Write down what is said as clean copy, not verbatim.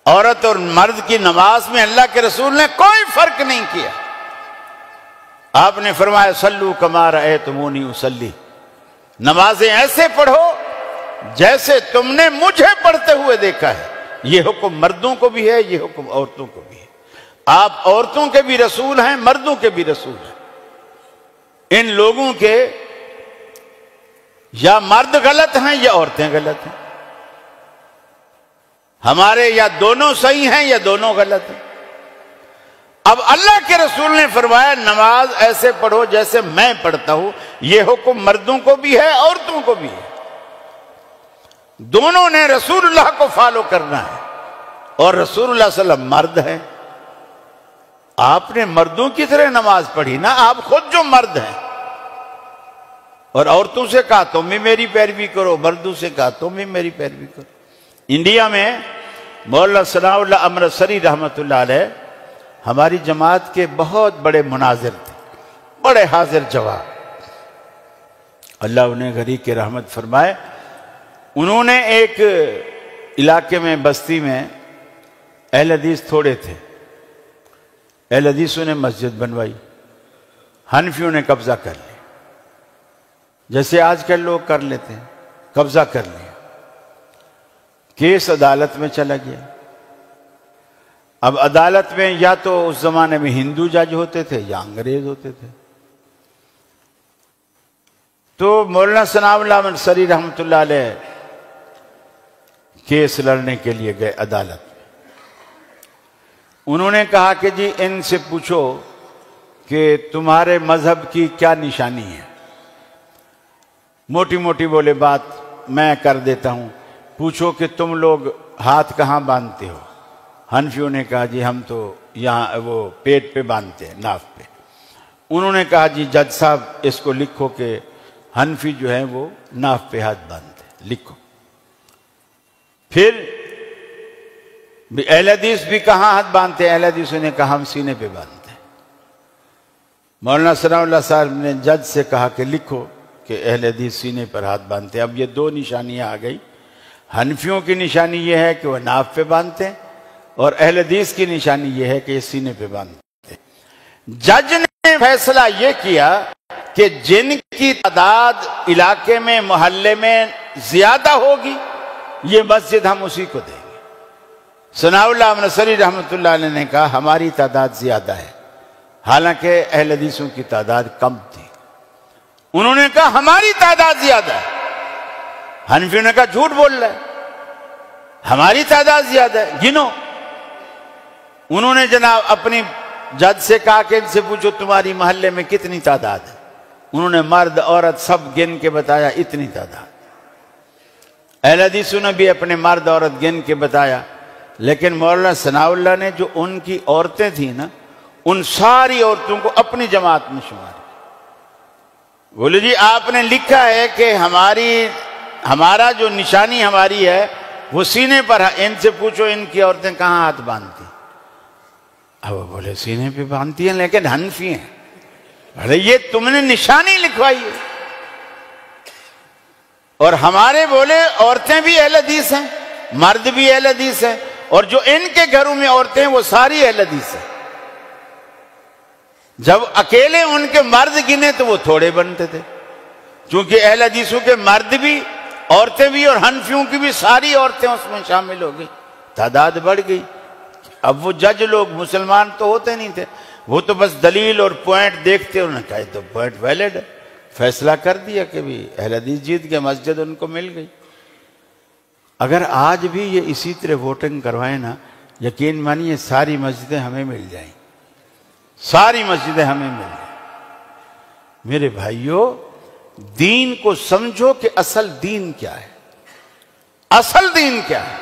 عورت اور مرد کی نماز میں اللہ کے رسول نے کوئی فرق نہیں کیا. آپ نے فرمایا صلو کما رأیتمونی اصلی، نمازیں ایسے پڑھو جیسے تم نے مجھے پڑھتے ہوئے دیکھا ہے. یہ حکم مردوں کو بھی ہے، یہ حکم عورتوں کو بھی ہے. آپ عورتوں کے بھی رسول ہیں، مردوں کے بھی رسول ہیں. ان لوگوں کے یا مرد غلط ہیں یا عورتیں غلط ہیں، ہمارے یا دونوں صحیح ہیں یا دونوں غلط ہیں. اب اللہ کے رسول نے فرمایا نماز ایسے پڑھو جیسے میں پڑھتا ہوں. یہ حکم مردوں کو بھی ہے، عورتوں کو بھی ہے. دونوں نے رسول اللہ کو فالو کرنا ہے. اور رسول اللہ صلی اللہ علیہ وسلم مرد ہیں. آپ نے مردوں کی طرح نماز پڑھی نا، آپ خود جو مرد ہیں. اور عورتوں سے کہا تم بھی میری پیروی کرو، مردوں سے کہا تم بھی میری پیروی کرو. انڈیا میں مولانا ثناء اللہ امرتسری رحمۃ اللہ علیہ ہماری جماعت کے بہت بڑے مناظر تھے، بڑے حاضر جواب. اللہ انہیں گھری کے رحمت فرمائے. انہوں نے ایک علاقے میں، بستی میں اہل حدیث تھوڑے تھے. اہل حدیثوں نے مسجد بنوائی، حنفیوں نے قبضہ کر لیا، جیسے آج کل لوگ کر لیتے ہیں، قبضہ کر لیا. کیس عدالت میں چلا گیا. اب عدالت میں یا تو اس زمانے میں ہندو جج ہوتے تھے یا انگریز ہوتے تھے. تو مولانا ثناء اللہ امرتسری رحمۃ اللہ علیہ کیس لڑنے کے لیے گئے عدالت میں. انہوں نے کہا کہ جی ان سے پوچھو کہ تمہارے مذہب کی کیا نشانی ہے. موٹی موٹی بولے بات میں کر دیتا ہوں. پوچھو کہ تم لوگ ہاتھ کہاں باندھتے ہو. حنفیوں نے کہا جی ہم تو یہاں وہ پیٹ پہ باندھتے ہیں، ناف پہ. انہوں نے کہا جی جج صاحب اس کو لکھو کہ حنفی جو ہے وہ ناف پہ ہاتھ باندھتے ہیں، لکھو. پھر اہل حدیث بھی کہاں ہاتھ باندھتے ہیں؟ اہل حدیثوں نے کہا ہم سینے پہ باندھتے ہیں. مولانا ثناء اللہ صاحب نے جج سے کہا کہ لکھو کہ اہل حدیث سینے پر ہاتھ باندھتے ہیں. اب یہ دو نشانیاں آ گئی. حنفیوں کی نشانی یہ ہے کہ وہ ناف پہ باندھتے ہیں، اور اہل حدیث کی نشانی یہ ہے کہ یہ سینے پہ باندھتے ہیں. جج نے فیصلہ یہ کیا کہ جن کی تعداد علاقے میں، محلے میں زیادہ ہوگی، یہ مسجد ہم اسی کو دیں گے. ثناء اللہ امرتسری رحمۃ اللہ علیہ نے کہا ہماری تعداد زیادہ ہے، حالانکہ اہل حدیثوں کی تعداد کم تھی. انہوں نے کہا ہماری تعداد زیادہ ہے. حنفیوں نے کہا جھوٹ بول رہا ہے، ہماری تعداد زیادہ ہے، گنو. انہوں نے جناب اپنی جج سے کہا کہ ان سے پوچھو تمہاری محلے میں کتنی تعداد ہے. انہوں نے مرد عورت سب گن کے بتایا اتنی تعداد. اہل حدیثوں نے بھی اپنے مرد عورت گن کے بتایا. لیکن مولانا ثناء اللہ نے جو ان کی عورتیں تھیں نا، ان ساری عورتوں کو اپنی جماعت میں شمار. بولے جی آپ نے لکھا ہے کہ ہمارا جو نشانی ہماری ہے وہ سینے پر ہے. ان سے پوچھو ان کی عورتیں کہاں ہاتھ باندھتی. اب وہ بولے سینے پہ باندھتی ہیں لیکن حنفی ہیں. ارے یہ تم نے نشانی لکھوائی ہے. اور ہمارے بولے عورتیں بھی اہل حدیث ہیں، مرد بھی اہل حدیث ہیں، اور جو ان کے گھروں میں عورتیں ہیں وہ ساری اہل حدیث ہیں. جب اکیلے ان کے مرد گنے تو وہ تھوڑے بنتے تھے، چونکہ اہل حدیثوں کے مرد بھی، عورتیں بھی، اور حنفیوں کی بھی ساری عورتیں اس میں شامل ہو گئی. تعداد بڑھ گئی. اب وہ جج لوگ مسلمان تو ہوتے نہیں تھے، وہ تو بس دلیل اور پوائنٹ دیکھتے. انہوں نے کہا تو پوائنٹ ویلڈ ہے. فیصلہ کر دیا کہ بھی اہل حدیث جیت گئے، مسجد ان کو مل گئی. اگر آج بھی یہ اسی طرح ووٹنگ کروائیں نا، یقین مانیے ساری مسجدیں ہمیں مل جائیں، ساری مسجدیں ہمیں مل جائیں. میرے بھائیوں، دین کو سمجھو کہ اصل دین کیا ہے. اصل دین کیا ہے؟